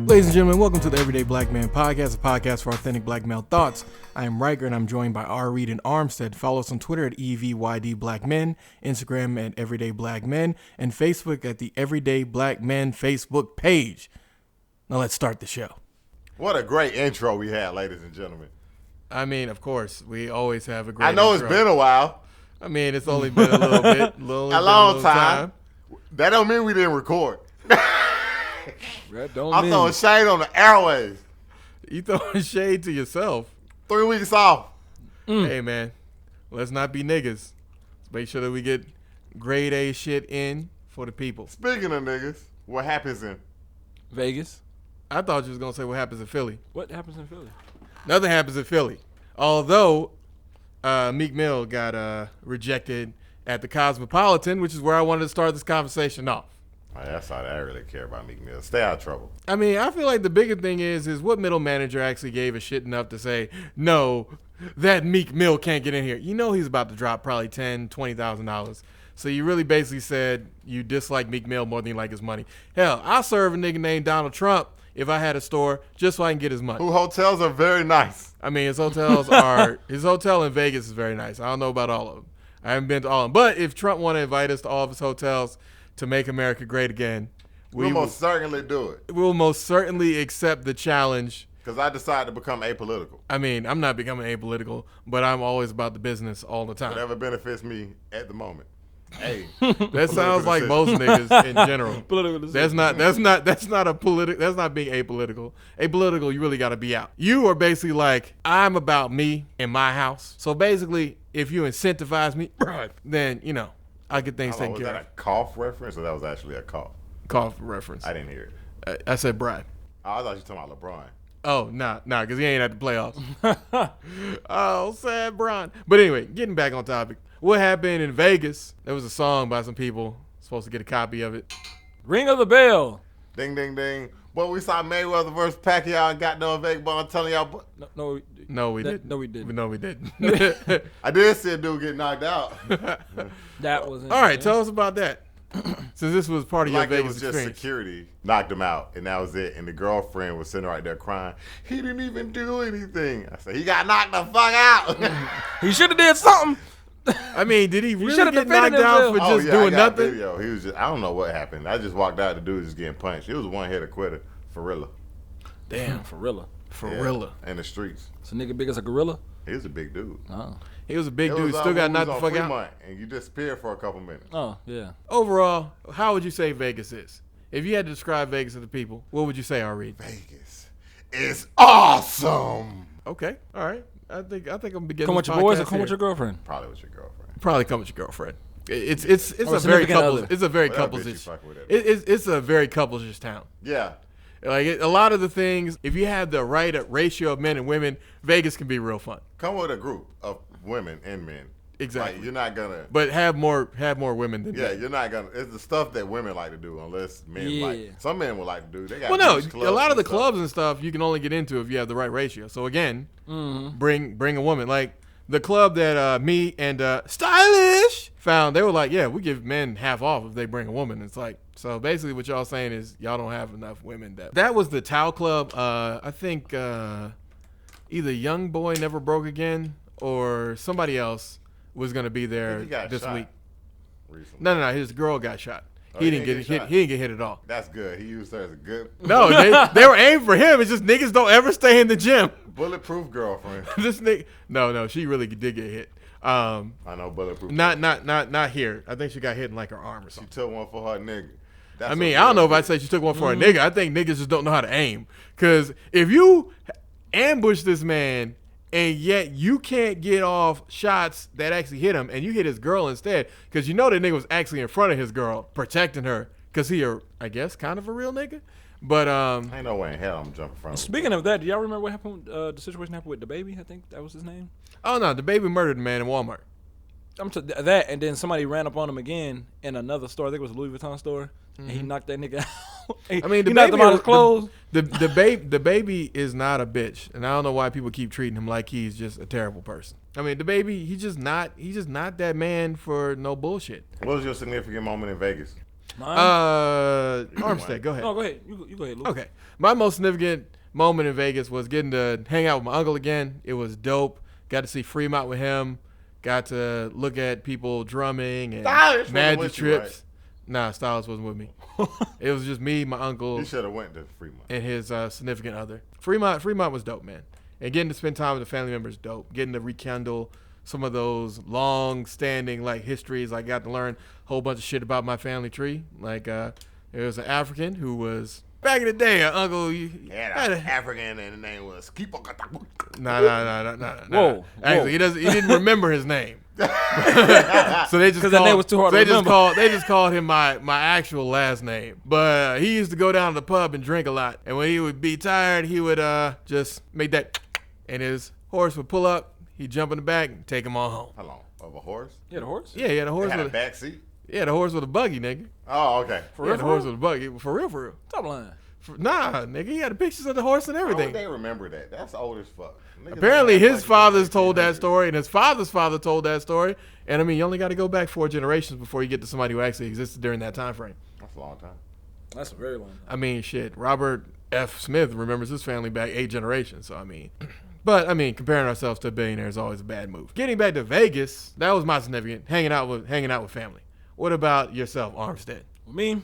Ladies and gentlemen, welcome to the Everyday Black Man Podcast, a podcast for authentic black male thoughts. I am Riker, and I'm joined by R. Reed and Armstead. Follow us on Twitter at EVYD Black Men, Instagram at Everyday Black Men, and Facebook at the Everyday Black Men Facebook page. Now let's start the show. What a great intro we had, ladies and gentlemen. I mean, of course, we always have a great I know intro. It's been a while. I mean, it's only been a little bit. A long time. That don't mean we didn't record. I'm throwing shade on the airways. You throwing shade to yourself. 3 weeks off. Hey, man, let's not be niggas. Let's make sure that we get grade A shit in for the people. Speaking of niggas, what happens in Vegas? I thought you was going to say what happens in Philly. What happens in Philly? Nothing happens in Philly. Although Meek Mill got rejected at the Cosmopolitan, which is where I wanted to start this conversation off. Oh, that's all that I really care about Meek Mill. Stay out of trouble. I mean, I feel like the bigger thing is what middle manager actually gave a shit enough to say, no, that Meek Mill can't get in here. You know he's about to drop probably $10,000, $20,000. So you really basically said you dislike Meek Mill more than you like his money. Hell, I'll serve a nigga named Donald Trump if I had a store just so I can get his money. Who hotels are very nice. I mean, his hotel in Vegas is very nice. I don't know about all of them. I haven't been to all of them. But if Trump want to invite us to all of his hotels to make America great again, we'll most certainly do it. We'll most certainly accept the challenge. Because I decided to become apolitical. I mean, I'm not becoming apolitical, but I'm always about the business all the time. Whatever benefits me at the moment. Hey, that sounds like most niggas in general. Political decision. That's not being apolitical. Apolitical, you really got to be out. You are basically like, I'm about me in my house. So basically, if you incentivize me, then I get things taken care of. Was that a cough reference, or that was actually a cough? Cough reference. I didn't hear it. I said bribe. Oh, I thought you were talking about LeBron. Oh, nah, because he ain't at the playoffs. Oh, sad Bron. But anyway, getting back on topic. What happened in Vegas? There was a song by some people. Supposed to get a copy of it. Ring of the bell. Ding, ding, ding. But we saw Mayweather versus Pacquiao and got no Vegas, but I'm telling y'all. No, we didn't. No, we didn't. No, we didn't. I did see a dude get knocked out. That was all right. Tell us about that. Since this was part of your Vegas it was just experience. Security knocked him out, and that was it. And the girlfriend was sitting right there crying. He didn't even do anything. I said, he got knocked the fuck out. He should have did something. I mean, did he really get knocked out for just doing nothing? Video. He was I don't know what happened. I just walked out. The dude was just getting punched. It was a one-hitter quitter for real. Damn, for real. In the streets. So nigga big as a gorilla? He was a big dude. Oh. He was a big dude. Still got knocked the fuck out. And you disappeared for a couple minutes. Oh, yeah. Overall, how would you say Vegas is? If you had to describe Vegas to the people, what would you say, R. Reed? Vegas is awesome. Okay. All right. I think I'm beginning. Come with your boys or come with your girlfriend? Probably with your girlfriend. Probably come with your girlfriend. It's a very couples. It's a very couplesish. It's a very couplesish town. Yeah. Like a lot of the things, if you have the right ratio of men and women, Vegas can be real fun. Come with a group of women and men. Exactly. Like, you're not gonna. But have more women than men. Yeah, you're not gonna. It's the stuff that women like to do, unless men like. Some men would like to do. They got. Well, no, a lot of the clubs and stuff you can only get into if you have the right ratio. So again, bring a woman. Like the club that me and Stylish found, they were like, yeah, we give men half off if they bring a woman. It's like, so basically what y'all saying is y'all don't have enough women. That was the Tao Club. I think either Young Boy Never Broke Again or somebody else was gonna be there this week. Recently. No, his girl got shot. He didn't get hit. He didn't get hit at all. That's good. He used her as a good. No, they were aiming for him. It's just niggas don't ever stay in the gym. Bulletproof girlfriend. This nigga. No, she really did get hit. I know bulletproof. Not here. I think she got hit in like her arm or something. She took one for her nigga. I mean, I don't know if I'd say she took one for a nigga. I think niggas just don't know how to aim. Because if you ambush this man and yet you can't get off shots that actually hit him and you hit his girl instead, because you know that nigga was actually in front of his girl protecting her because he, I guess, kind of a real nigga. But ain't no way in hell I'm jumping in front of him. Speaking of that, do y'all remember what happened? The situation happened with the baby. I think that was his name. Oh no, the baby murdered a man in Walmart. That, and then somebody ran up on him again in another store. I think it was a Louis Vuitton store, and he knocked that nigga out. I mean, he knocked him out of his clothes. The baby is not a bitch, and I don't know why people keep treating him like he's just a terrible person. I mean, the baby, he's just not that man for no bullshit. What was your significant moment in Vegas? R. Armstead, go ahead. No, go ahead. You go ahead, Luke. Okay. My most significant moment in Vegas was getting to hang out with my uncle again. It was dope. Got to see Fremont with him. Got to look at people drumming and Stylist magic wasn't with you, trips. Nah, Stylist wasn't with me. It was just me, my uncle, You should have went to Fremont. and his significant other. Fremont was dope, man. And getting to spend time with the family members, dope. Getting to rekindle some of those long-standing like histories. I got to learn a whole bunch of shit about my family tree. Like there was an African who was back in the day, an uncle. Had an African and the name was Kipo. Nah. Whoa. Actually, he didn't remember his name. So they just 'Cause that name was too hard to remember. They just called him my actual last name. But he used to go down to the pub and drink a lot. And when he would be tired, he would just make that, and his horse would pull up. He'd jump in the back and take him on home. How long? Of a horse? Yeah, the horse. Yeah, he had a horse It had a with back seat? the horse with a buggy, nigga. Oh, okay. For Yeah, real, the for horse real? with a buggy. For real. Stop lying. Nah, nigga, he had the pictures of the horse and How would everything. they remember that? That's old as fuck. Niggas Apparently, don't have his like fathers told that 1800s. story, and his father's father told that story. And I mean, you only got to go back 4 generations before you get to somebody who actually existed during that time frame. That's a long time. That's a very long time. I mean, shit. Robert F. Smith remembers his family back 8 generations. So I mean, but I mean, comparing ourselves to a billionaire is always a bad move. Getting back to Vegas, that was my significant. Hanging out with family. What about yourself, Armstead? With me,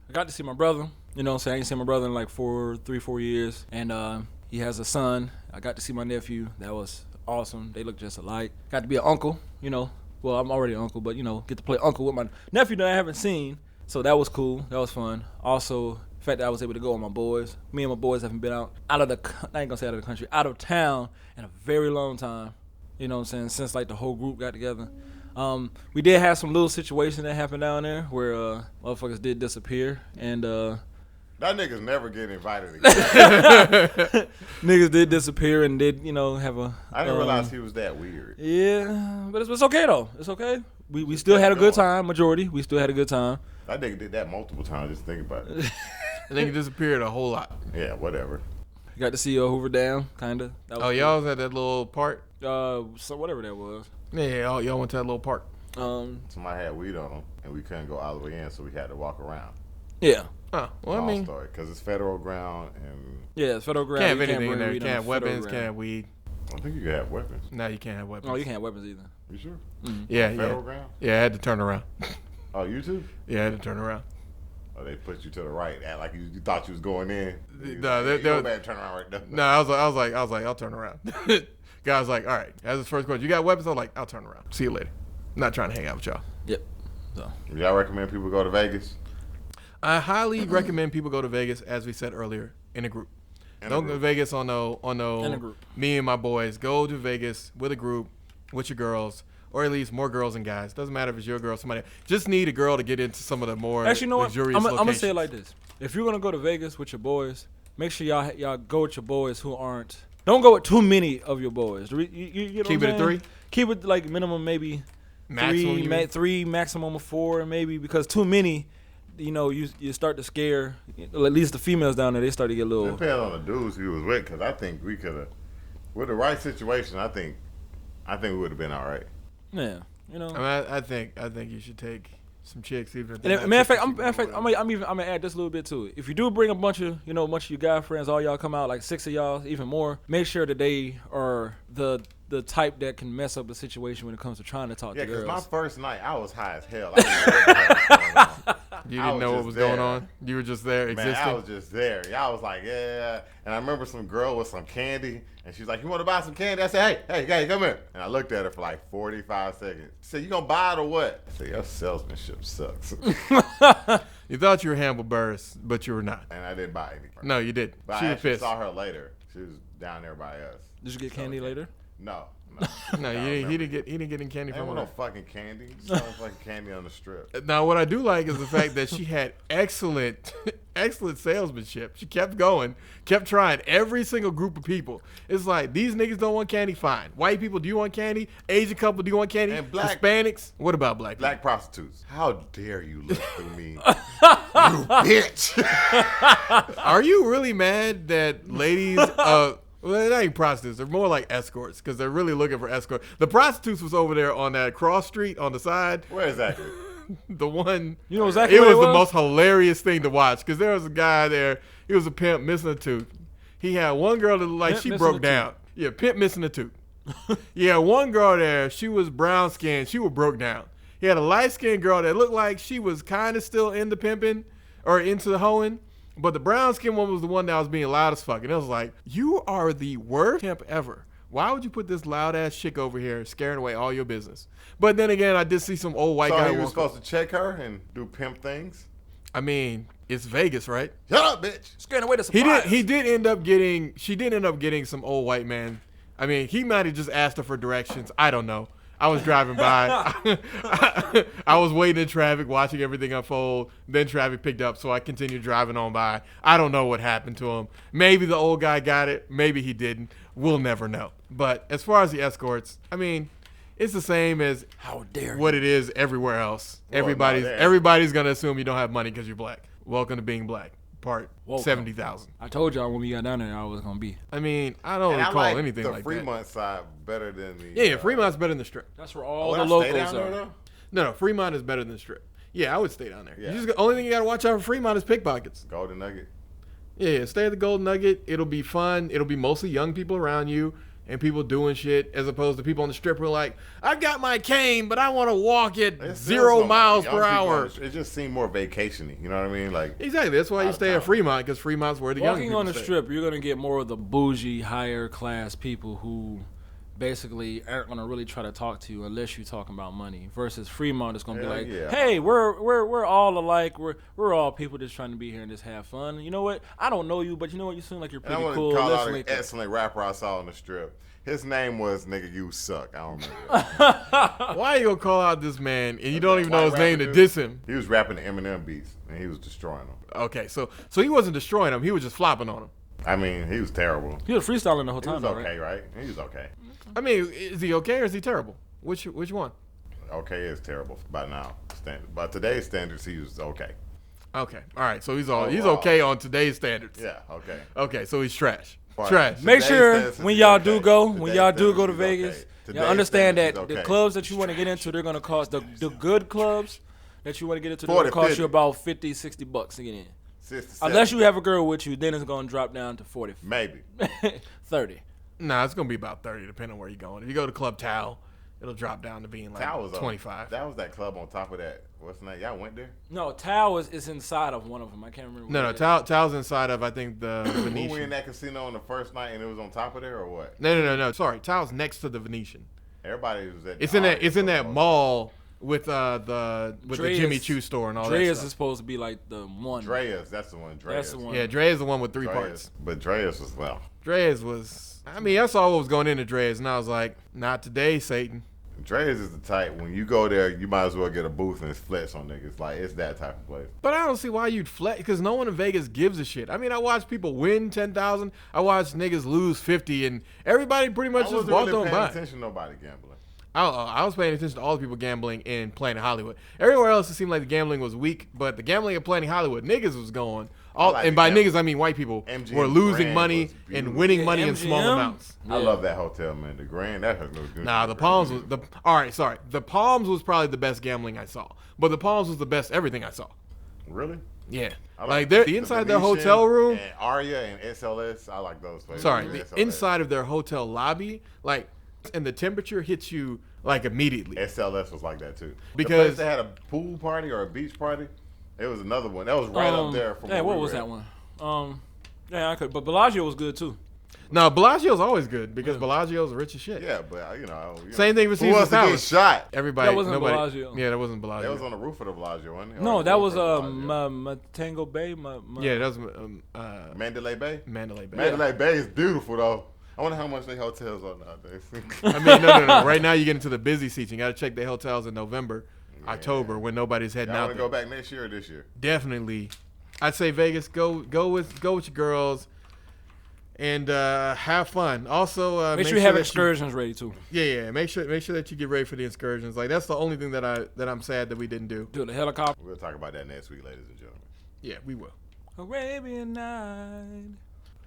I got to see my brother. You know what I'm saying? I ain't seen my brother in like 4 years. And he has a son. I got to see my nephew. That was awesome. They look just alike. Got to be an uncle, you know. Well, I'm already an uncle, but, you know, get to play uncle with my nephew that I haven't seen. So that was cool. That was fun. Also, the fact that I was able to go with my boys. Me and my boys haven't been out of the, I ain't going to say out of the country, out of town in a very long time. You know what I'm saying? Since like the whole group got together. We did have some little situation that happened down there where motherfuckers did disappear. And That nigga's never get invited again. niggas did disappear and did, you know, have a. I didn't realize he was that weird. Yeah, but it's okay though. It's okay. We still had a good time. Majority, we still had a good time. That nigga did that multiple times. Just think about it. I think it disappeared a whole lot. Yeah, whatever. Got to see Hoover Dam, kinda. That was Oh, y'all was at that little park? So whatever that was. Yeah, y'all went to that little park. Somebody had weed on them, and we couldn't go all the way in, so we had to walk around. Yeah. Oh, well, I Long mean, story, because it's federal ground, and Yeah, it's federal ground. can't have You anything in bring there. weed Can't on have federal weapons, ground. can't have weed. I think you could have weapons. No, you can't have weapons. No, you can't have weapons either. You sure? Yeah, Federal yeah. ground? Yeah, I had to turn around. Oh, you too? Yeah, I had to turn around. Oh, they put you to the right, act like you thought you was going in. No, you they- go back, turn around right there. No, I was like, I'll turn around. Guy was like, all right. That's his first question. You got weapons? I was like, I'll turn around. See you later. I'm not trying to hang out with y'all. Yep. So Y'all recommend people go to Vegas? I highly recommend people go to Vegas, as we said earlier, in a group. Don't go to Vegas on no In a group. me and my boys. Go to Vegas with a group, with your girls, or at least more girls than guys. Doesn't matter if it's your girl or somebody. Just need a girl to get into some of the more actually, you know what? luxurious I'm gonna locations. say it like this: if you're gonna go to Vegas with your boys, make sure y'all go with your boys who aren't. Don't go with too many of your boys. You know Keep what it I'm at saying? 3? Keep it like minimum maybe Maximum, you mean? 3, maximum of 4, maybe, because too many, you know, you start to scare. At least the females down there, they start to get a little. Depends on the dudes he was with, because I think we could have, with the right situation, I think we would have been all right. Yeah, you know. I mean, I think you should take some chicks, even if And they're matter of not fact, I'm gonna add this a little bit to it. If you do bring a bunch of your guy friends, all y'all come out like 6 of y'all, even more. Make sure that they are the type that can mess up the situation when it comes to trying to talk Yeah, to because girls. my first night, I was high as hell. I didn't know what the hell was going on. You I didn't know what just was going there. on. You were just there, Man, existing. I was just there. Y'all was like, yeah. And I remember some girl with some candy, and she was like, you want to buy some candy? I said, hey, come here. And I looked at her for like 45 seconds. She said, you going to buy it or what? I said, your salesmanship sucks. You thought you were Hannibal Buress, but you were not. And I didn't buy any. No, you didn't. But She I was actually pissed. saw her later. She was down there by us. Did you get candy later? No. No, he didn't get any candy Ain't from want no her. fucking candy. Just fucking candy on the strip. Now, what I do like is the fact that she had excellent salesmanship. She kept going, kept trying every single group of people. It's like, these niggas don't want candy, fine. White people, do you want candy? Asian couple, do you want candy? And black- Hispanics? What about black people? Black prostitutes. How dare you look through me, you bitch. Are you really mad that ladies, well, they're not even prostitutes. They're more like escorts because they're really looking for escorts. The prostitutes was over there on that cross street on the side. Where exactly? the one. You know exactly It what was the most hilarious thing to watch because there was a guy there. He was a pimp missing a tooth. He had one girl that looked like Pimp she missing broke a down. Yeah, pimp missing a tooth. Yeah, one girl there. She was brown skinned. She was broke down. He had a light skinned girl that looked like she was kind of still into pimping or into the hoeing. But the brown skinned one was the one that was being loud as fuck. And it was like, you are the worst pimp ever. Why would you put this loud ass chick over here scaring away all your business? But then again, I did see some old white guy. So he was supposed to check her and do pimp things? I mean, it's Vegas, right? Shut up, bitch. Scaring away the surprise. She did end up getting some old white man. I mean, he might have just asked her for directions. I don't know. I was driving by. I was waiting in traffic, watching everything unfold. Then traffic picked up, so I continued driving on by. I don't know what happened to him. Maybe the old guy got it. Maybe he didn't. We'll never know. But as far as the escorts, I mean, it's the same as How dare what it is everywhere else. Well, Everybody's gonna assume you don't have money because you're black. Welcome to being black. Part Welcome. 70,000. I told y'all when we got down there I was gonna be. I mean, I don't And I recall like anything the like Fremont side better than the... that. Yeah, Fremont's better than the Strip. That's where all would the I stay locals down there, are. though? No, Fremont is better than the Strip. Yeah, I would stay down there. Yeah. Only thing you gotta watch out for Fremont is pickpockets. Golden Nugget. Yeah, stay at the Golden Nugget. It'll be fun. It'll be mostly young people around you and people doing shit, as opposed to people on the Strip who are like, I got my cane, but I want to walk at There's 0 some miles young per people hour. on the- It just seemed more vacation-y. You know what I mean? Like, Exactly. That's why you Out of stay at town. Fremont, because Fremont's where the young Walking people on the stay. Strip, you're gonna get more of the bougie, higher class people who basically aren't gonna really try to talk to you unless you're talking about money. Versus Fremont is gonna be Hell like, yeah. hey, we're all alike. We're all people just trying to be here and just have fun. You know what? I don't know you, but you know what? You seem like you're and I pretty want cool. to call Let's out an link up. excellent rapper I saw on the Strip. His name was Nigga You Suck. I don't remember. Why you gonna call out this man and you don't even know White his name rapper to dude. diss him? He was rapping the Eminem beats, and he was destroying them. Okay, so he wasn't destroying him. He was just flopping on him. I mean, he was terrible. He was freestyling the whole He time, was though, okay, right? right? He was okay. I mean, is he okay or is he terrible? Which one? Okay is terrible by now. By today's standards, he was okay. Okay, all right. So he's wow. okay on today's standards. Yeah, okay. Okay, so he's trash. But Trash. Make today's sure standards, when he's y'all okay. do go, when Today's y'all do standards, go to he's Vegas, okay. y'all Today's understand that standards, he's the okay. clubs that you want to get into, they're gonna cost the good clubs that you want to get into, they're 40, gonna cost 50. you about $50-$60 to get in. 67. Unless you have a girl with you, then it's gonna drop down to 40, Maybe. 30. Nah, it's gonna be about 30, depending on where you're going. If you go to Club Tao, it'll drop down to being like That was 25. That was that club on top of that. What's the name? Y'all went there? No, Tao is inside of one of them. I can't remember. No, what it is. Tao's inside of I think the We were in Venetian. that casino on the first night, and it was on top of there, or what? No. Sorry, Tao's next to the Venetian. Everybody was at. It's in that mall with the Dre's- Jimmy Choo store and all that Dre's stuff. is supposed to be like the one. Dreas, that's the one. Dreas. That's the one. Yeah, Dre is the one with 3 Dreas. parts. But Dreas was well. Dre's was. I mean, I saw what was going into Dre's, and I was like, not today, Satan. Dreas is the type. When you go there, you might as well get a booth and flex on niggas. Like it's that type of place. But I don't see why you'd flex, because no one in Vegas gives a shit. I mean, I watch people win 10,000. I watch niggas lose 50, and everybody pretty much I just wasn't walked really on paying by. attention to nobody gambling. I was paying attention to all the people gambling in Planet Hollywood. Everywhere else, it seemed like the gambling was weak, but the gambling in Planet Hollywood, niggas was going. like And the by gambling. niggas, I mean white people MGM were losing Grand money was and beautiful. winning money in MGM? small amounts. I Yeah. love that hotel, man. The Grand, that has no good. Nah, the Palms was the Palms was probably the best gambling I saw, but the Palms was the best everything I saw. Really? Yeah, I like they're the inside their Venetian hotel room. and Aria and SLS. I like those places. Sorry, SLS. the inside of their hotel lobby, like, and the temperature hits you like immediately. SLS was like that too. Because- the place they had a pool party or a beach party. It was another one that was right up there. From Yeah, where what we was were that at. one? Yeah, I could. But Bellagio was good too. No, Bellagio's always good because Bellagio's rich as shit. Yeah, but you know. Same thing with Who Caesar's wants to get Palace. shot? Everybody, That wasn't nobody. Bellagio. Yeah, that wasn't Bellagio. That was on the roof of the Bellagio, wasn't it? Or No, the that roof was of the Bellagio? Matango Bay. Yeah, that was Mandalay Bay. Mandalay Bay. Mandalay Bay is beautiful though. I wonder how much they hotels are nowadays. I mean, no. Right now, you get into the busy seats. You got to check the hotels in November, October, when nobody's heading Y'all out want there. to go back next year or this year? Definitely, I'd say Vegas. Go with your girls, and have fun. Also, Make sure you have that excursions ready too. Yeah. Make sure that you get ready for the excursions. Like that's the only thing that I'm sad that we didn't do. Do the helicopter. We'll talk about that next week, ladies and gentlemen. Yeah, we will. Arabian Night.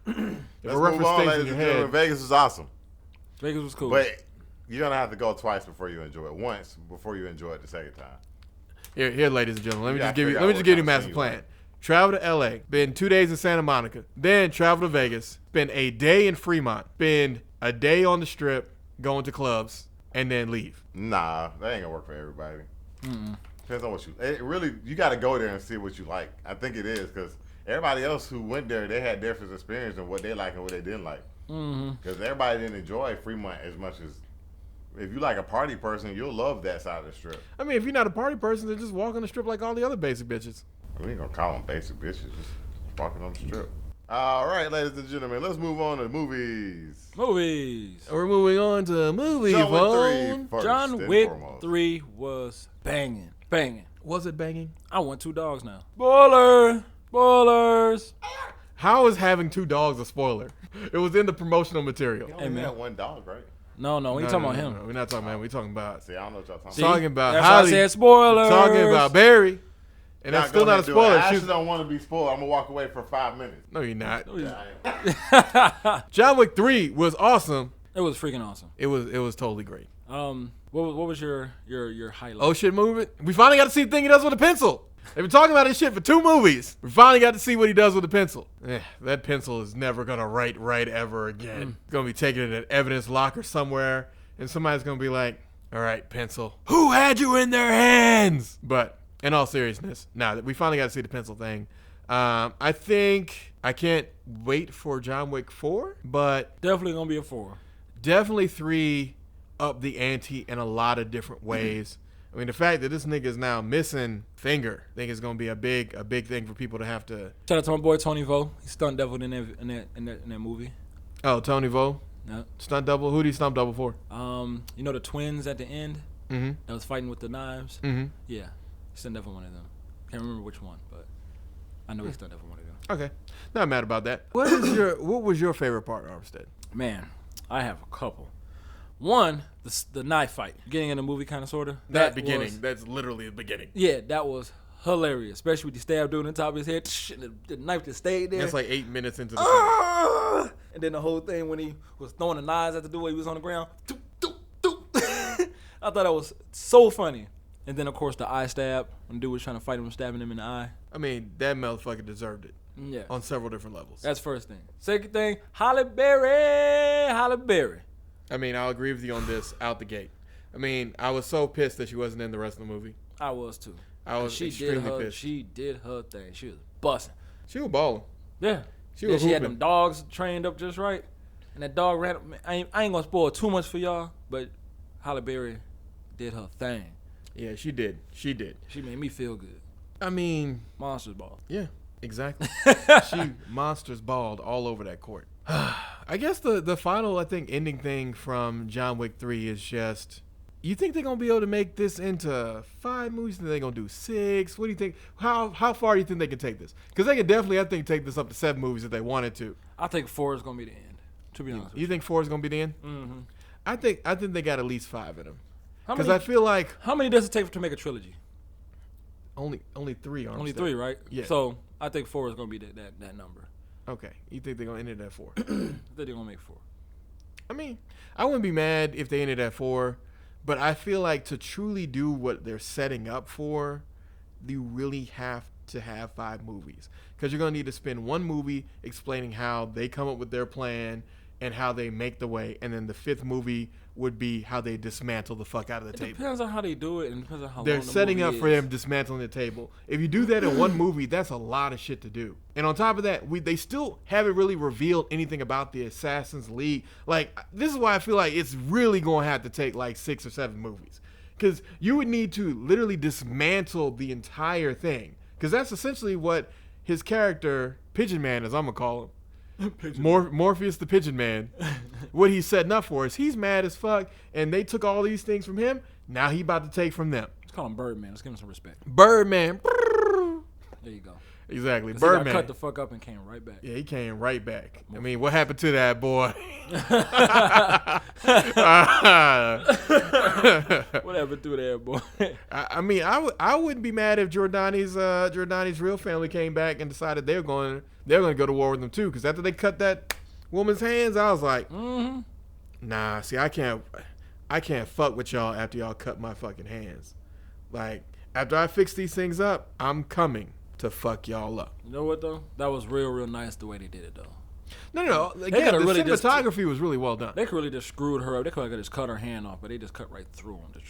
Let's a reference move on, stays in ladies your and gentlemen. head. Vegas is awesome, Vegas was cool. but you're gonna have to go twice before you enjoy it. Once before you enjoy it the second time. Here, ladies and gentlemen. Let me Yeah, just give you. figure Let me out just what give you a kind of master scene you plan. like. Travel to LA. Spend 2 days in Santa Monica. Then travel to Vegas. Spend a day in Fremont. Spend a day on the Strip, going to clubs, and then leave. Nah, that ain't gonna work for everybody. Depends on what you. It really, you got to go there and see what you like. I think it is because everybody else who went there, they had different experience and what they like and what they didn't like. Because everybody didn't enjoy Fremont as much as. If you like a party person, you'll love that side of the Strip. I mean, if you're not a party person, then just walk on the Strip like all the other basic bitches. We ain't gonna call them basic bitches, just walking on the Strip. All right, ladies and gentlemen, let's move on to movies. Movies. We're moving on to movies. John Wick 3 Vaughn. first John and Wick foremost. 3 was banging. Banging. Was it banging? I want 2 dogs now. Spoilers. How is having 2 dogs a spoiler? It was in the promotional material. You only had one dog, right? No, we ain't talking about him. No, we're not talking about him. We're talking about See, I don't know what y'all talking See? about. talking about That's why I Holly. said spoilers. Talking about Barry. And Nah, that's go still not a ahead, do it. spoiler. I She's- actually don't want to be spoiled. I'm gonna walk away for 5 minutes. No, you're not. Yeah, I am. John Wick 3 was awesome. It was freaking awesome. It was totally great. What was your highlight? Oh shit movement. We finally got to see the thing he does with a pencil. They've been talking about this shit for 2 movies. We finally got to see what he does with a pencil. That pencil is never gonna write right ever again. It's gonna be taken in an evidence locker somewhere, and somebody's gonna be like, "All right, pencil, who had you in their hands?" But in all seriousness, now that we finally got to see the pencil thing, I think I can't wait for John Wick 4, but Definitely gonna be a 4. definitely 3 up the ante in a lot of different ways. I mean, the fact that this nigga is now missing finger, I think is going to be a big thing for people to have to. Shout out to my boy Tony Vo. He stunt doubled in that movie. Oh, Tony Vo, Yeah. stunt double. Who did he stunt double for? You know the twins at the end Mm-hmm. that was fighting with the knives. Mm-hmm. Yeah, he stunt doubled one of them. Can't remember which one, but I know he stunt doubled one of them. Okay, not mad about that. What was your favorite part, Armstead? Man, I have a couple. One, the knife fight, getting in the movie, kind of sorta. That beginning. That's literally the beginning. Yeah, that was hilarious, especially with the stab dude on top of his head. And the knife just stayed there. That's like 8 minutes into the film. And then the whole thing when he was throwing the knives at the dude while he was on the ground. Doop, doop, doop. I thought that was so funny. And then, of course, the eye stab when the dude was trying to fight him, stabbing him in the eye. I mean, that motherfucker deserved it Yeah. on several different levels. That's first thing. Second thing, Halle Berry. I mean, I'll agree with you on this out the gate. I mean, I was so pissed that she wasn't in the rest of the movie. I was too. I was extremely pissed. She did her thing. She was busting. She was balling. Yeah. She was She had hooping. them dogs trained up just right. And that dog ran. I ain't gonna spoil too much for y'all, but Halle Berry did her thing. Yeah, she did. She did. She made me feel good. I mean, Monsters ball. yeah, exactly. She monsters balled all over that court. I guess the final, I think, ending thing from John Wick 3 is just, you think they're going to be able to make this into 5 movies? Think they're going to do 6? What do you think? How far do you think they can take this? Because they can definitely, I think, take this up to 7 movies if they wanted to. I think 4 is gonna be the end. To be honest. You think 4 is going to be the end? Mm-hmm. I think they got at least 5 in them. How Because many? I feel like How many does it take to make a trilogy? only 3 aren't Only there. 3, right? Yeah. So I think 4 is gonna be that number. Okay. You think they're going to end it at 4? I think they're gonna make 4. I mean, I wouldn't be mad if they ended at 4, but I feel like to truly do what they're setting up for, you really have to have 5 movies. Because you're going to need to spend 1 movie explaining how they come up with their plan and how they make the way, and then the 5th movie would be how they dismantle the fuck out of the It table. depends on how they do it, and depends on how They're long the setting movie up for is. them dismantling the table. If you do that in 1 movie, that's a lot of shit to do. And on top of that, they still haven't really revealed anything about the Assassin's League. Like, this is why I feel like it's really going to have to take like 6 or 7 movies. Because you would need to literally dismantle the entire thing. Because that's essentially what his character, Pigeon Man, as I'm going to call him, Morpheus the Pigeon Man, what he's setting up for is he's mad as fuck, and they took all these things from him. Now he about to take from them. Let's call him Birdman. Let's give him some respect. Birdman. There you go. Exactly. 'Cause he got Birdman. cut the fuck up and came right back. Yeah, he came right back. I mean, what happened to that boy? Whatever, through there, boy. I mean, I wouldn't be mad if Giordani's real family came back and decided they're going to go to war with them too. Because after they cut that woman's hands, I was like, nah. See, I can't fuck with y'all after y'all cut my fucking hands. Like, after I fix these things up, I'm coming to fuck y'all up. You know what though? That was real nice the way they did it though. No. Again, the really cinematography was really well done. They could really just screwed her up. They could have just cut her hand off, but they just cut right through them.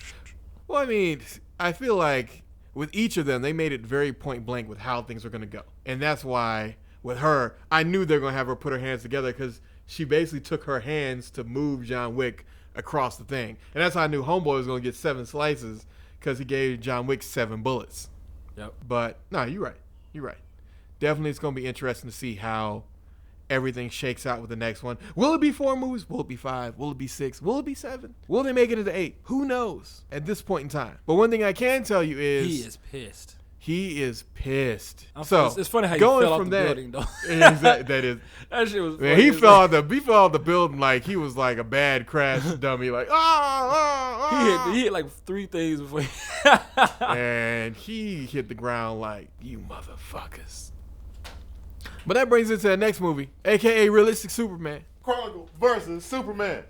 Well, I mean, I feel like with each of them, they made it very point blank with how things are going to go. And that's why with her, I knew they were going to have her put her hands together because she basically took her hands to move John Wick across the thing. And that's how I knew Homeboy was going to get 7 slices because he gave John Wick 7 bullets. Yep. But, no, you're right. Definitely it's going to be interesting to see how everything shakes out with the next one. Will it be 4 movies? Will it be 5? Will it be 6? Will it be 7? Will they make it into 8? Who knows at this point in time? But one thing I can tell you is he is pissed. He is pissed. So it's funny how you fell off the building, though. That is. That shit was. Man, he fell off the building like he was like a bad crash dummy. Like He hit like 3 things before. And he hit the ground like, you motherfuckers. But that brings us to the next movie, aka Realistic Superman. Chronicle versus Superman.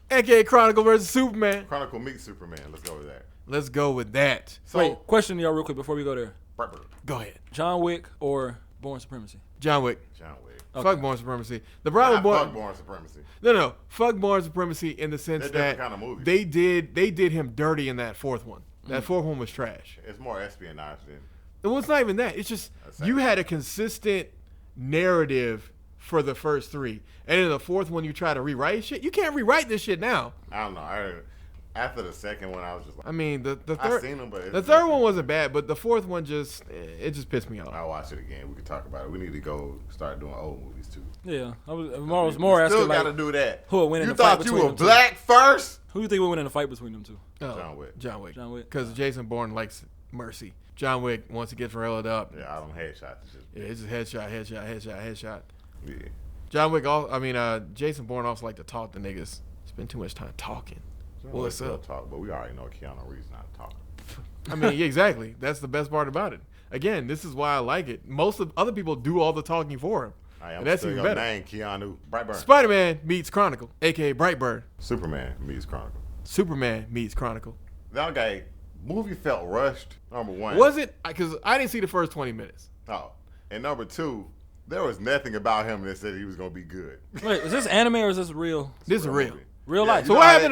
AKA Chronicle versus Superman. Chronicle meets Superman. Let's go with that. Let's go with that. So, wait, question to y'all real quick before we go there. Brightburn. Go ahead. John Wick or Born Supremacy? John Wick. John Wick. Okay. Fuck Born Supremacy. The problem Fuck Born Supremacy. No. Fuck Born Supremacy in the sense They're that different kind of movies. they did him dirty in that 4th one. That 4th one was trash. It's more espionage than. Well, it's not even that. It's just you had a consistent narrative for the first 3, and in the 4th one you try to rewrite shit. You can't rewrite this shit now. I don't know. After the second one, I was just like, I mean, the third, I've seen them, but the third one wasn't bad, but the 4th one just pissed me off. I'll watch it again. We can talk about it. We need to go start doing old movies too. Yeah, I was more asking Still like, got to do that. who would win in You the fight thought you between were them two? black first? Who do you think would win in a fight between them two? Oh, John Wick. John Wick. Because Jason Bourne likes mercy. John Wick, once he gets railed up, Yeah, I don't headshots. it's just headshot. Yeah. John Wick, Jason Bourne also like to talk to niggas. Spend too much time talking. Well, it's up. Talk, but we already know Keanu Reeves not talking. I mean, exactly. That's the best part about it. Again, this is why I like it. Most of other people do all the talking for him. And that's still even your better. name, Keanu. Brightburn. Spider-Man meets Chronicle, a.k.a. Brightburn. Superman meets Chronicle. Superman meets Chronicle. That guy, movie felt rushed, number 1. Was it? Because I didn't see the first 20 minutes. Oh. And number 2, there was nothing about him that said he was going to be good. Wait, is this anime or is this real? This is real. movie. Real Yeah, life. So You what know happened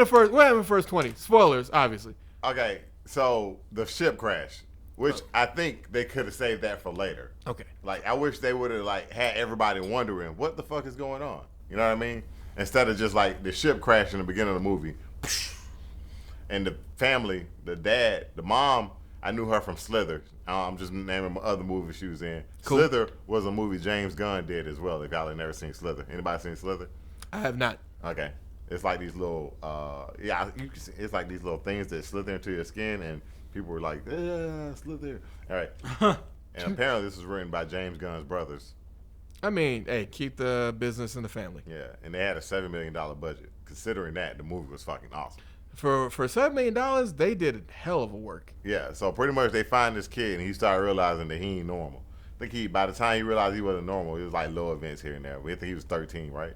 in the first 20? Spoilers, obviously. Okay, so the ship crash, which I think they could have saved that for later. Okay. Like, I wish they would have like had everybody wondering what the fuck is going on. You know what I mean? Instead of just like the ship crash in the beginning of the movie, and the family, the dad, the mom, I knew her from Slither. I'm just naming other movies she was in. Cool. Slither was a movie James Gunn did as well. If y'all have never seen Slither, anybody seen Slither? I have not. Okay. It's like these little, you can see, it's like these little things that slither into your skin, and people were like, slither. All right. And apparently this was written by James Gunn's brothers. I mean, hey, keep the business in the family. Yeah, and they had a $7 million budget. Considering that, the movie was fucking awesome. For $7 million, they did a hell of a work. Yeah, so pretty much they find this kid, and he started realizing that he ain't normal. I think by the time he realized he wasn't normal, it was like little events here and there. I think he was 13, right?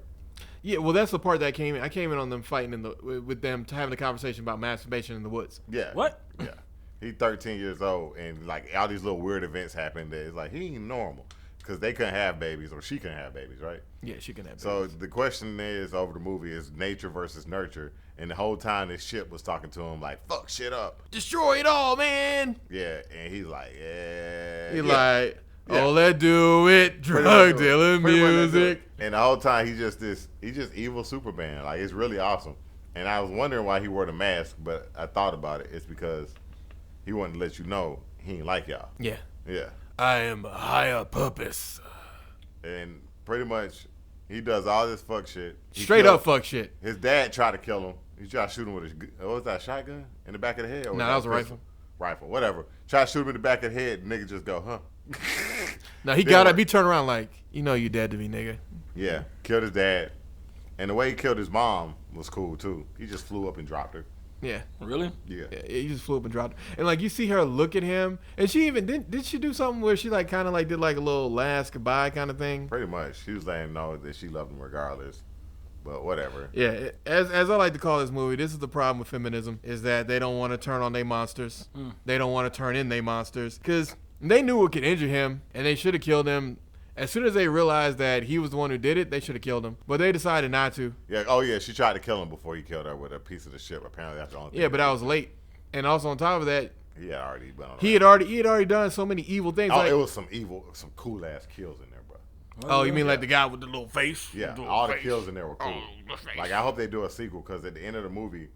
Yeah, well, that's the part that came in. I came in on them fighting with them having a conversation about masturbation in the woods. Yeah. What? Yeah. He's 13 years old, and like all these little weird events happened that it's like he ain't normal because they couldn't have babies or she couldn't have babies, right? Yeah, she can have babies. So the question is over the movie is nature versus nurture, and the whole time this ship was talking to him like fuck shit up, destroy it all, man. yeah, and he's like Like, Yeah. oh, let's do it. Pretty much Drug do it. dealing Pretty much let's do music. it. And the whole time he's just evil Superman. Like it's really awesome. And I was wondering why he wore the mask, but I thought about it. It's because he wanted to let you know he ain't like y'all. Yeah. Yeah. I am a higher purpose. And pretty much he does all this fuck shit. He Straight killed- up fuck shit. His dad tried to kill him. He tried to shoot him with what was that, shotgun in the back of the head? Or No, that was a pistol? Rifle, whatever. Tried to shoot him in the back of the head. Nigga just go, huh? Now he got up, he turned around like, you know you dead to me, nigga. Yeah, killed his dad. And the way he killed his mom was cool too. He just flew up and dropped her. Yeah. Really? Yeah. Yeah, he just flew up and dropped her. And like you see her look at him, and she even did she do something where she like kind of like did like a little last goodbye kind of thing? Pretty much. She was letting him know that she loved him regardless. But whatever. Yeah, as I like to call this movie, this is the problem with feminism, is that they don't want to turn on their monsters. They don't want to turn in their monsters. Because they knew it could injure him, and they should have killed him. As soon as they realized that he was the one who did it, they should have killed him. But they decided not to. Yeah. Oh, yeah. She tried to kill him before he killed her with a piece of the ship. Apparently, that's the only thing. Yeah, but I was late. And also on top of that, he had already done he had already done so many evil things. Oh, like, it was some cool ass kills in there, bro. Oh, you mean like the guy with the little face? Yeah, The all face. the kills in there were cool. Oh, the face. Like, I hope they do a sequel, because at the end of the movie,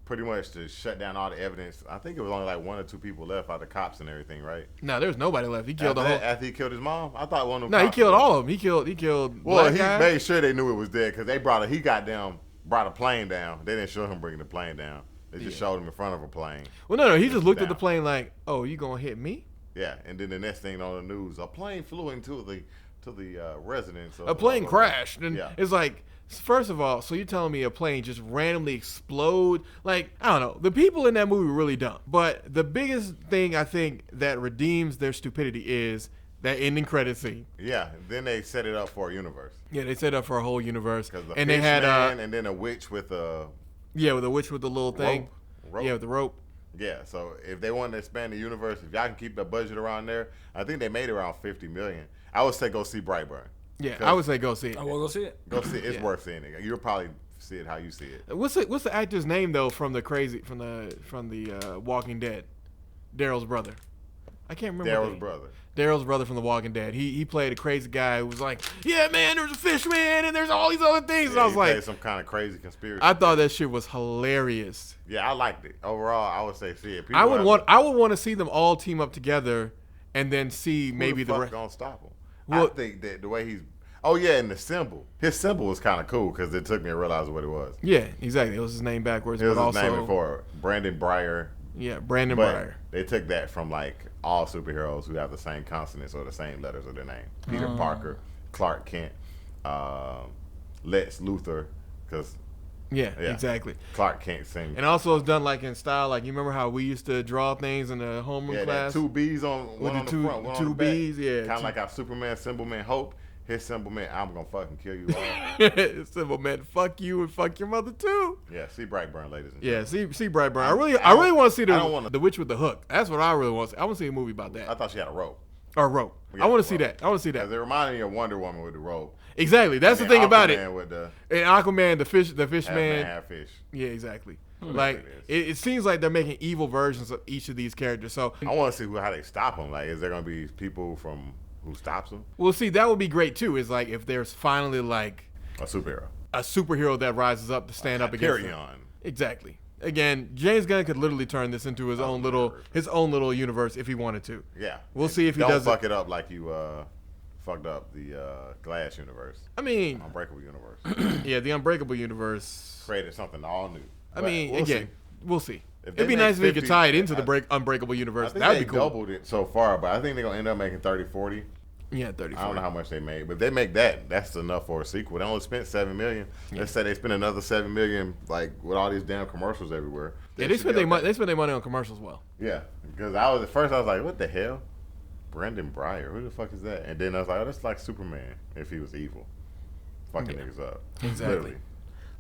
pretty much to shut down all the evidence, I think it was only like 1 or 2 people left, out the cops and everything, right? No, there was nobody left. He killed After he killed his mom? I thought one of them. No, he cops killed was- all of them. He killed. Well, black he guy. made sure they knew it was dead, because he brought a plane down. They didn't show him bringing the plane down. They just showed him in front of a plane. Well, no, he just looked at down. the plane like, "Oh, you gonna hit me?" Yeah, and then the next thing on the news, a plane flew into the residence. A plane crashed, and Yeah. it's like, first of all, so you're telling me a plane just randomly explode? Like, I don't know. The people in that movie were really dumb. But the biggest thing I think that redeems their stupidity is that ending credit scene. Yeah, then they set it up for a universe. Yeah, they set up for a whole universe, Because the and they fish had man and then a witch with a with the witch with the little thing. rope. Yeah, with the rope. Yeah, so if they want to expand the universe, if y'all can keep the budget around there, I think they made around $50 million. I would say go see Brightburn. Yeah, I would say go see it. I will go see it. Go see it. It's Yeah. worth seeing it. You'll probably see it how you see it. What's the actor's name though from the Walking Dead? Daryl's brother. I can't remember. Daryl's brother. Daryl's brother from The Walking Dead. He played a crazy guy who was like, yeah, man, there's a fish man and there's all these other things. And I was he like, played some kind of crazy conspiracy. I thought that shit was hilarious. Yeah, I liked it. Overall, I would say see it. People I would want to see them all team up together and then see maybe the the fuck gonna stop him. Well- I think that the way he's. Oh yeah, and the symbol. His symbol was kind of cool because it took me to realize what it was. Yeah, exactly. It was his name backwards, It was but his also name before Brandon Breyer. yeah, Brandon But Breyer. they took that from like all superheroes who have the same consonants or the same letters of their name. Peter Parker, Clark Kent, Lex Luthor, because Yeah, yeah. exactly. Clark Kent sing. And also it's done like in style. Like you remember how we used to draw things in the homeroom Yeah, class? that 2 B's on one the on the two- front, one two on the back. Bs, yeah. Kind of like how Superman symbol meant hope. His symbol meant I'm gonna fucking kill you all. Simple man, fuck you and fuck your mother too. Yeah, see Brightburn, ladies and Yeah, gentlemen. see Brightburn. I really I want to see don't wanna- the witch with the hook. That's what I really want to see. I want to see a movie about I that. thought she had a rope. Or rope. Yeah, I want to see rope. that. I want to see Because that. it reminded me of Wonder Woman with the rope. Exactly. That's the And thing about Aquaman it. with the And Aquaman, the fish half man. half fish. Yeah, exactly. Whatever Like it is. it seems like they're making evil versions of each of these characters. So I want to see how they stop him. Like, is there gonna be people from who stops him? we'll see. That would be great too. Is like if there's finally like A superhero. a superhero that rises up to stand up against them. Hyperion. Exactly. Again, James Gunn could literally turn this into his own little universe if he wanted to. Yeah. We'll And see if he don't does it. fuck it up like you fucked up the Glass universe, I mean, Unbreakable universe. yeah, the Unbreakable universe. Created something all new. I But mean, we'll again, see. we'll see. If they It'd be make nice if we could 50, tie it into the I- Unbreakable I universe. think That'd they be cool. doubled it so far, but I think they're gonna end up making 30, 40. Yeah, 30. I don't know how much they made, but if they make that, that's enough for a sequel. They only spent $7 million. Let's say they spend another $7 million, like with all these damn commercials everywhere. Yeah, they should spend be their money. okay. They spend their money on commercials well. Yeah, because I was at first I was like, what the hell, Brandon Breyer? Who the fuck is that? And then I was like, oh, that's like Superman if he was evil, fucking Yeah. niggas up. Exactly.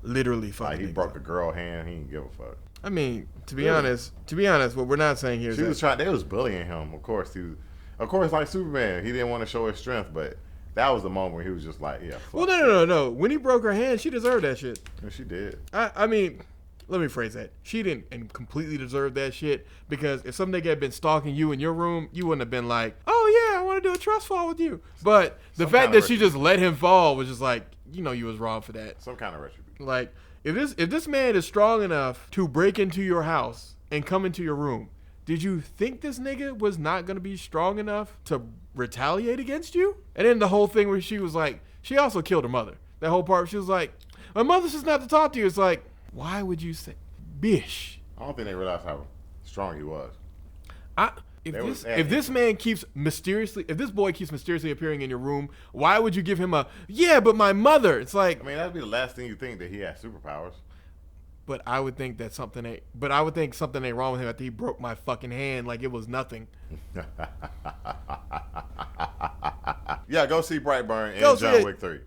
Literally, Like fucking. he niggas broke up. a girl hand. He didn't give a fuck. I mean, to be Really? honest, what we're not saying here is She that was trying. They was bullying him. Of course, like Superman. He didn't want to show his strength, but that was the moment where he was just like, yeah. Fuck well, no. When he broke her hand, she deserved that shit. And she did. I mean, let me phrase that. She didn't and completely deserve that shit because if some nigga had been stalking you in your room, you wouldn't have been like, oh yeah, I want to do a trust fall with you. But the Some fact kind of that she just let him fall was just like, you know, you was wrong for that. Some kind of retribution. Like, if this man is strong enough to break into your house and come into your room, did you think this nigga was not gonna be strong enough to retaliate against you? And then the whole thing where she was like, she also killed her mother. That whole part, she was like, my mother says not to talk to you. It's like, why would you say, bish? I don't think they realized how strong he was. If this boy keeps mysteriously appearing in your room, why would you give him a, yeah, but my mother? It's like, I mean, that'd be the last thing you think that he has superpowers. but I would think something ain't wrong with him after he broke my fucking hand like it was nothing. Yeah, go see Brightburn Go and see John it. Wick 3.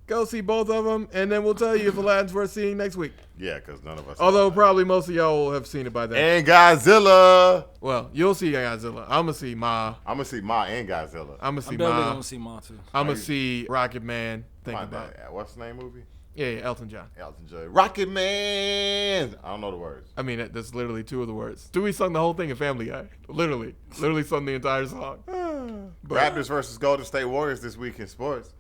Go see both of them, and then we'll tell you if Aladdin's worth seeing next week. Yeah, because none of us. Although probably most of y'all will have seen it by then. And Godzilla. Well, you'll see Godzilla. I'm gonna see Ma. I'm gonna see Ma and Godzilla. I'm gonna see I'm definitely Ma. gonna see Ma too. I'm gonna see Rocket Man. Think about it. What's the name movie? Yeah, Elton John. Elton John. Rocket Man. I don't know the words. I mean, that's literally two of the words. Stewie sung the whole thing in Family Guy. Literally sung the entire song. But, Raptors versus Golden State Warriors this week in sports.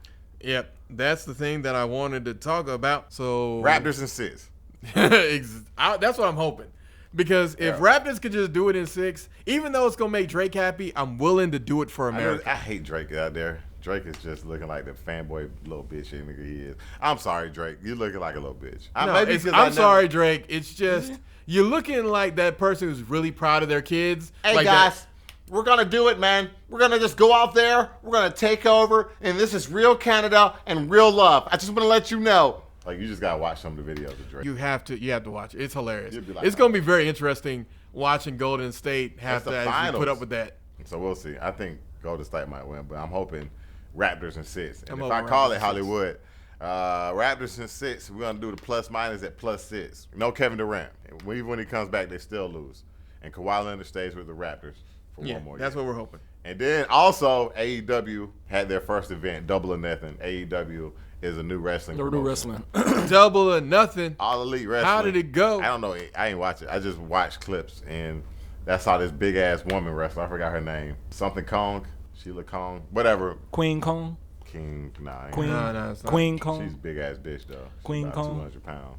Yep, that's the thing that I wanted to talk about. So Raptors in 6. That's what I'm hoping. Because if Raptors could just do it in 6, even though it's gonna make Drake happy, I'm willing to do it for America. I hate Drake out there. Drake is just looking like the fanboy little bitch nigga he is. I'm sorry, Drake. You looking like a little bitch. I'm sorry, Drake. It's just you're looking like that person who's really proud of their kids. Hey, like guys. We're going to do it, man. We're going to just go out there. We're going to take over. And this is real Canada and real love. I just want to let you know. Like, you just got to watch some of the videos of Drake. You have to watch it. It's hilarious. Like, it's going to be very interesting watching Golden State have to actually put up with that. So we'll see. I think Golden State might win, but I'm hoping Raptors in 6. And if I I call it Hollywood, Raptors in 6, we're going to do the plus minus at +6. No Kevin Durant. Even when he comes back, they still lose. And Kawhi Leonard stays with the Raptors. For one more that's year. what we're hoping. And then also AEW had their first event, Double or Nothing. AEW is a new wrestling. Double or Nothing. All Elite Wrestling. How did it go? I don't know. I ain't watch it. I just watched clips, and that's how this big ass woman wrestler. I forgot her name. Something Kong. Sheila Kong. Whatever. Queen Kong. King. Nah. Queen. No, it's not. Queen Kong. She's a big ass bitch though. Queen about Kong. 200 pounds.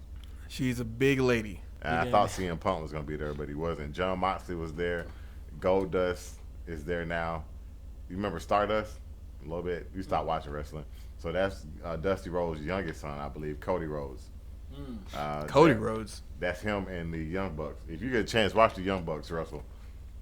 She's a big lady. And I thought CM Punk was gonna be there, but he wasn't. John Moxley was there. Goldust is there now. You remember Stardust? A little bit. You stopped watching wrestling. So that's Dusty Rhodes' youngest son, I believe, Cody Rhodes. Cody Rhodes. That's him and the Young Bucks. If you get a chance, watch the Young Bucks wrestle.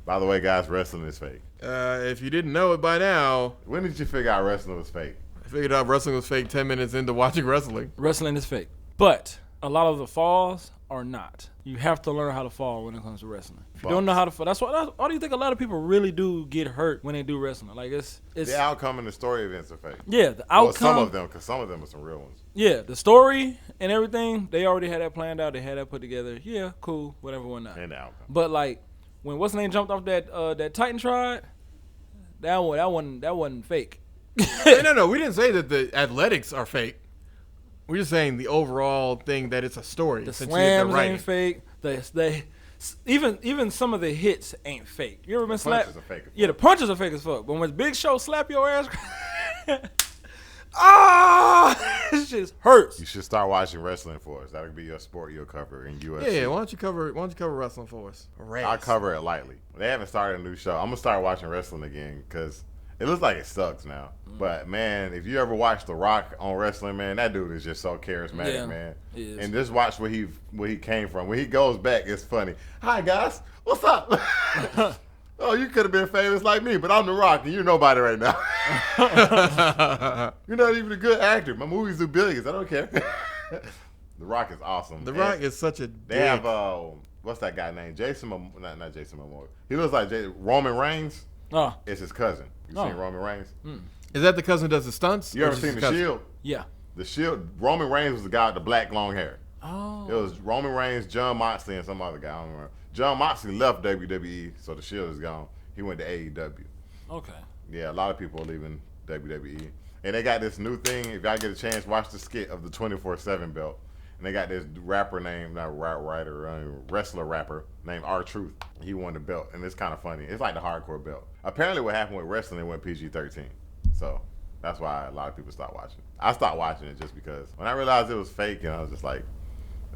By the way, guys, wrestling is fake. If you didn't know it by now, When did you figure out wrestling was fake? I figured out wrestling was fake 10 minutes into watching wrestling. Wrestling is fake. But a lot of the falls are not. You have to learn how to fall when it comes to wrestling. If you don't know how to fall, why do you think a lot of people really do get hurt when they do wrestling? Like it's the outcome and the story events are fake. Yeah, the outcome. Well, some of them, because some of them are some real ones. Yeah, the story and everything, they already had that planned out. They had that put together. Yeah, cool, whatever, whatnot. And the outcome. But like when what's the name jumped off that Titan Tride, that wasn't fake. No, we didn't say that the athletics are fake. We're just saying the overall thing that it's a story. The slams ain't fake. Even some of the hits ain't fake. You ever been slapped? Punches are fake as fuck. Yeah, the punches are fake as fuck. But when Big Show slap your ass, this shit hurts. You should start watching wrestling for us. That would be your sport you'll cover in UFC. Yeah, why don't you cover wrestling for us? I'll cover it lightly. They haven't started a new show. I'm gonna start watching wrestling again because it looks like it sucks now. But man, if you ever watch The Rock on wrestling, man, that dude is just so charismatic, man. He is. And just watch where he came from. When he goes back, it's funny. Hi guys, what's up? Oh, you could have been famous like me, but I'm The Rock, and you're nobody right now. You're not even a good actor. My movies do billions. I don't care. The Rock is awesome. The Rock is such a They have what's that guy named? Not Jason Momoa. He looks like Roman Reigns. Oh, It's his cousin. You seen Roman Reigns? Is that the cousin who does the stunts? You ever seen The Shield? yeah. The Shield. Roman Reigns was the guy with the black long hair. Oh. It was Roman Reigns, John Moxley, and some other guy. I don't remember. John Moxley left WWE, so The Shield is gone. He went to AEW. Okay. Yeah, a lot of people are leaving WWE. And they got this new thing. If y'all get a chance, watch the skit of the 24/7 belt. And they got this rapper named, wrestler rapper named R-Truth. He won the belt, and it's kind of funny. It's like the hardcore belt. Apparently what happened with wrestling, it went PG-13. So that's why a lot of people stopped watching. I stopped watching it just because when I realized it was fake, and I was just like,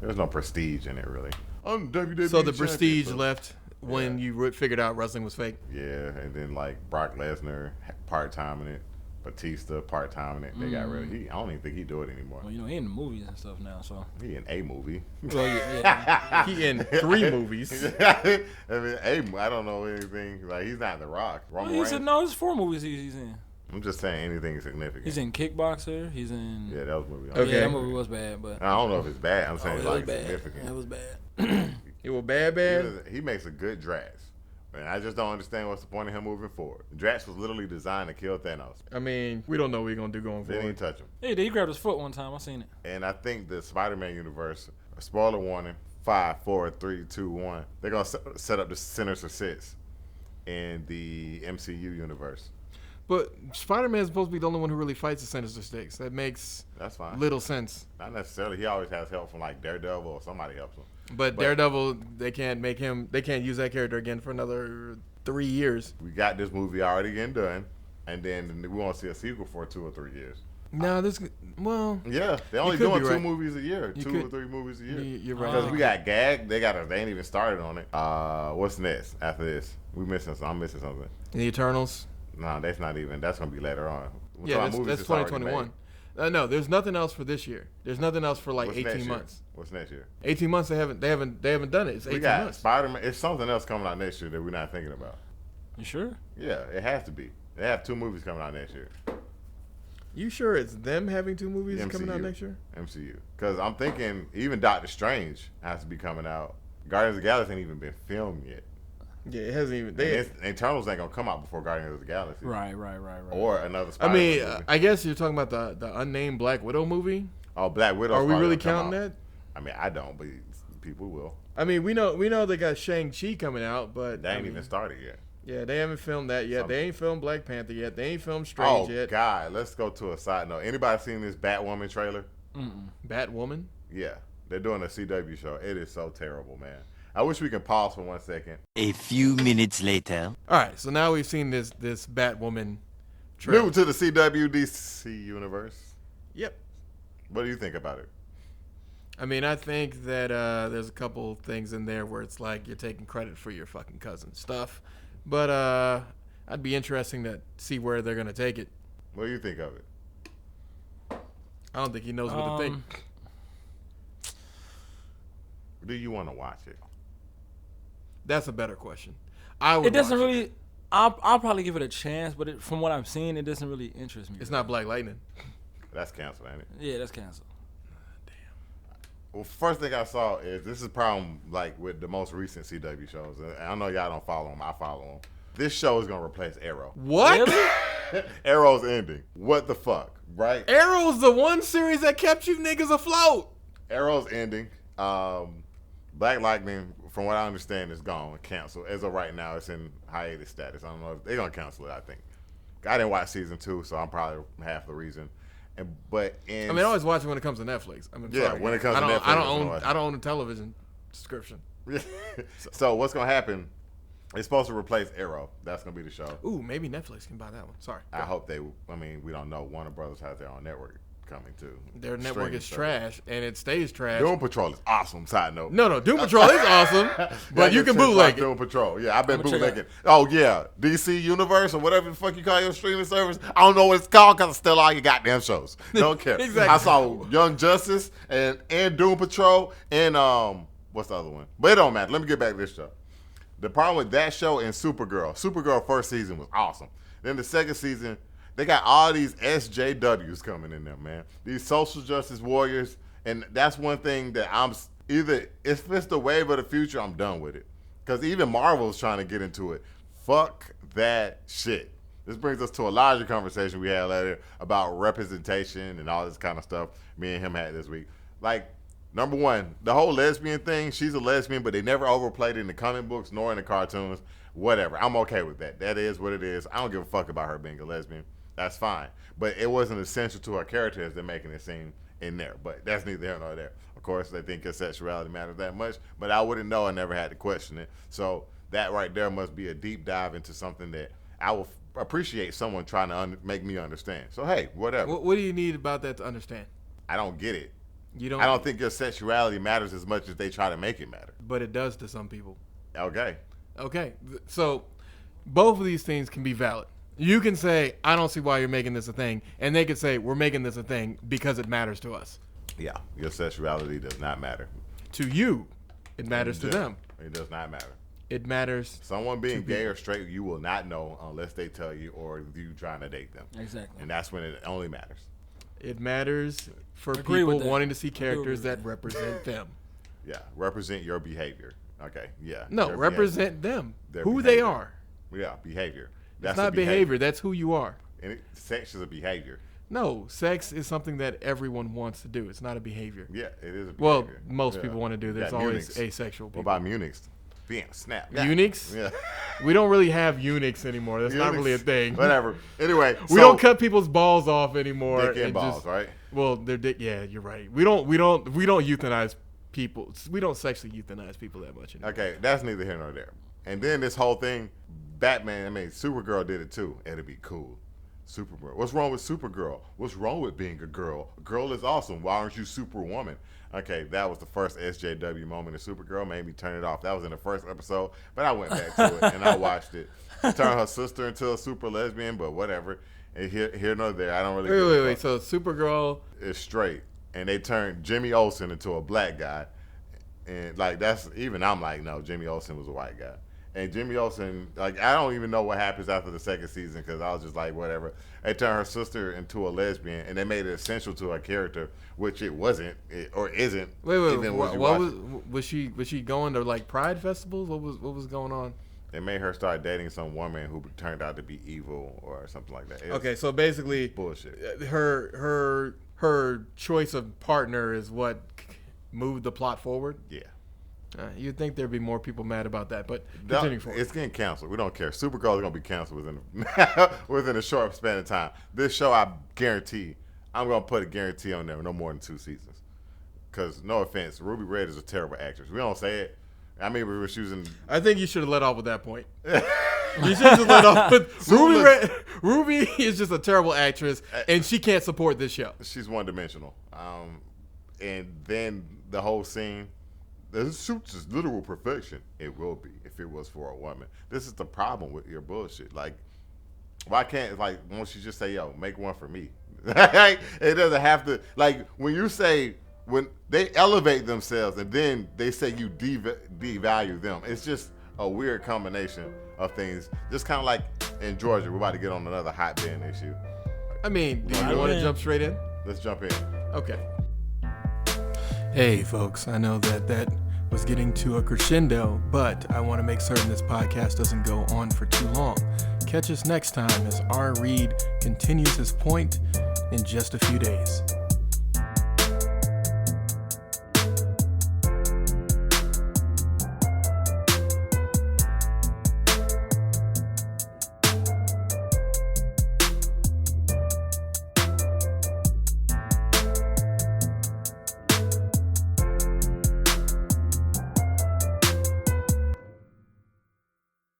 there's no prestige in it, really. I'm WWE So the champion, prestige so- left when you figured out wrestling was fake. Yeah, and then like Brock Lesnar part-time in it. Batista part-time in it. They got rid of I don't even think he do it anymore. Well, he in the movies and stuff now, so. He in a movie. Well, yeah. He in 3 movies. I mean, I don't know anything. Like, he's not The Rock. Roman Reigns. It's 4 movies he's in. I'm just saying anything significant. He's in Kickboxer. He's in. Yeah, that was a movie. Okay. Yeah, that movie was bad, but. I don't know if it's bad. I'm saying it it's was like bad. significant. It was bad. It was bad. He makes a good dress. And I just don't understand what's the point of him moving forward. Drax was literally designed to kill Thanos. I mean, we don't know what he's going to do going They didn't forward. touch him. Hey, he grabbed his foot one time. I seen it. And I think the Spider-Man universe, spoiler warning, 5, 4, 3, 2, 1. They're going to set up the Sinister Six in the MCU universe. But Spider-Man's supposed to be the only one who really fights the Sinister Six. That makes That's fine. little sense. Not necessarily. He always has help from like Daredevil or somebody helps him. But Daredevil, they can't use that character again for another 3 years. We got this movie already getting done, and then we won't see a sequel for 2 or 3 years. No, Yeah, they only could doing be 2 right. movies a year, You 2 could- or 3 movies a year. you're right. Because we got Gag, they ain't even started on it. What's next after this? I'm missing something. The Eternals. No, that's not even. That's gonna be later on. We're Yeah, talking that's movies already 2021. made. No, there's nothing else for this year. There's nothing else for like What's next 18 year? months. What's next year? 18 months they haven't done it. It's 18 We got months. Spider-Man. It's something else coming out next year that we're not thinking about. You sure? Yeah, it has to be. They have 2 movies coming out next year. You sure it's them having 2 movies coming out next year? MCU. Because I'm thinking even Doctor Strange has to be coming out. Guardians of the Galaxy ain't even been filmed yet. Yeah, it hasn't even. And Eternals ain't gonna come out before Guardians of the Galaxy. Right. Or another I Spider-Man mean, movie. I guess you're talking about the unnamed Black Widow movie. Oh, Black Widow. Are we really counting that? I mean, I don't, but people will. I mean, we know they got Shang-Chi coming out, but They ain't even started yet. Yeah, they haven't filmed that yet. Some- They ain't filmed Black Panther yet. They ain't filmed Strange Oh, yet. God. Let's go to a side note. Anybody seen this Batwoman trailer? Batwoman. Yeah. They're doing a CW show. It is so terrible, man. I wish we could pause for 1 second. A few minutes later. All right, so now we've seen this Batwoman trailer. New to the CW DC universe. Yep. What do you think about it? I mean, I think that there's a couple things in there where it's like you're taking credit for your fucking cousin stuff. But I'd be interesting to see where they're going to take it. What do you think of it? I don't think he knows what to think. Do you want to watch it? That's a better question. I would It doesn't watch really. I'll probably give it a chance, but from what I'm seeing, it doesn't really interest me. It's not Black Lightning. That's canceled, ain't it? Yeah, that's canceled. Well, first thing I saw is this is a problem like with the most recent CW shows. And I know y'all don't follow them. I follow them. This show is gonna replace Arrow. What? Really? Arrow's ending. What the fuck, right? Arrow's the one series that kept you niggas afloat. Arrow's ending. Black Lightning, from what I understand, is gone, canceled. As of right now, it's in hiatus status. I don't know if they're gonna cancel it. I think. I didn't watch season 2, so I'm probably half the reason. I mean, I always watch it when it comes to Netflix. I mean, Yeah, sorry, when it comes to Netflix, I it's gonna watch it. don't own a television subscription. So what's gonna happen? It's supposed to replace Arrow. That's gonna be the show. Ooh, maybe Netflix can buy that one. Sorry, I hope they. I mean, we don't know. Warner Brothers has their own network coming too. their network Streaming is service. trash, and it stays trash. Doom Patrol is awesome. Side note. No, Doom Patrol is awesome, but you can bootleg it. Doom Patrol. Yeah, I've been I'ma check bootlegging. Oh yeah, DC Universe or whatever the fuck you call your streaming service. I don't know what it's called because it's still all your goddamn shows. Don't care. Exactly. I saw Young Justice and Doom Patrol and what's the other one? But it don't matter. Let me get back to this show. The problem with that show and Supergirl first season was awesome. Then the second season, they got all these SJWs coming in there, man. These social justice warriors. And that's one thing that if it's the wave of the future, I'm done with it. Because even Marvel's trying to get into it. Fuck that shit. This brings us to a larger conversation we had later about representation and all this kind of stuff me and him had this week. Like, number one, the whole lesbian thing, she's a lesbian, but they never overplayed it in the comic books nor in the cartoons. Whatever. I'm okay with that. That is what it is. I don't give a fuck about her being a lesbian. That's fine. But it wasn't essential to her character as they're making it seem in there. But that's neither here nor there. Of course, they think her sexuality matters that much, but I wouldn't know. I never had to question it. So that right there must be a deep dive into something that I will appreciate someone trying to make me understand. So, hey, whatever. What do you need about that to understand? I don't get it. You don't. I don't think your sexuality matters as much as they try to make it matter. But it does to some people. Okay. Okay, so both of these things can be valid. You can say, I don't see why you're making this a thing. And they could say, we're making this a thing because it matters to us. Yeah, your sexuality does not matter. To you, it matters to them. It does not matter. It matters. Someone being gay or straight, you will not know unless they tell you or you trying to date them. Exactly. And that's when it only matters. It matters for Agree with people that. wanting to see Agree characters with that that. represent them. Yeah, represent your behavior. Okay, yeah. No, Their represent them. Their Who they behavior. are. Yeah, behavior. That's not behavior. That's who you are. And sex is a behavior. No, sex is something that everyone wants to do. It's not a behavior. Yeah, it is a behavior. Well, most people want to do. There's Yeah, always eunuchs. asexual people. What about eunuchs? Being snap. Eunuchs? Yeah. We don't really have eunuchs anymore. That's not really a thing. Whatever. Anyway, We don't cut people's balls off anymore. dick and balls, right? Well, they're dick. Yeah, you're right. We don't euthanize people. We don't sexually euthanize people that much anymore. Okay, that's neither here nor there. And then this whole thing, Supergirl did it too. It'd be cool. Supergirl. What's wrong with Supergirl? What's wrong with being a girl? A girl is awesome. Why aren't you Superwoman? Okay, that was the first SJW moment in Supergirl. Made me turn it off. That was in the first episode, but I went back to it and I watched it. Turned her sister into a super lesbian, but whatever. And here nor there. I don't really. Wait. So Supergirl is straight, and they turned Jimmy Olsen into a black guy, and like that's even I'm like, no, Jimmy Olsen was a white guy. And Jimmy Olsen, like, I don't even know what happens after the second season because I was just like, whatever. They turned her sister into a lesbian, and they made it essential to her character, which it wasn't, or isn't. Wait. Was she going to like pride festivals? What was going on? They made her start dating some woman who turned out to be evil or something like that. Okay, so basically, bullshit. Her choice of partner is what moved the plot forward. Yeah. You'd think there'd be more people mad about that, but continue forward. It's getting canceled. We don't care. Supergirl is going to be canceled within a short span of time. This show, I guarantee, I'm going to put a guarantee on there, no more than 2 seasons. Because, no offense, Ruby Red is a terrible actress. We don't say it. I mean, we were choosing. I think you should have let off with that point. You should have let off with Ruby Red. Ruby is just a terrible actress, and she can't support this show. She's one-dimensional. And then the whole scene. The suits is literal perfection. It will be if it was for a woman. This is the problem with your bullshit. Like, why can't, like, won't you just say, yo, make one for me? It doesn't have to, like, when they elevate themselves and then they say you devalue them, it's just a weird combination of things. Just kind of like in Georgia, we're about to get on another hot band issue. I mean, do you want to jump straight in? Let's jump in. Okay. Hey, folks, I know that was getting to a crescendo, but I want to make certain this podcast doesn't go on for too long. Catch us next time as R. Reed continues his point in just a few days.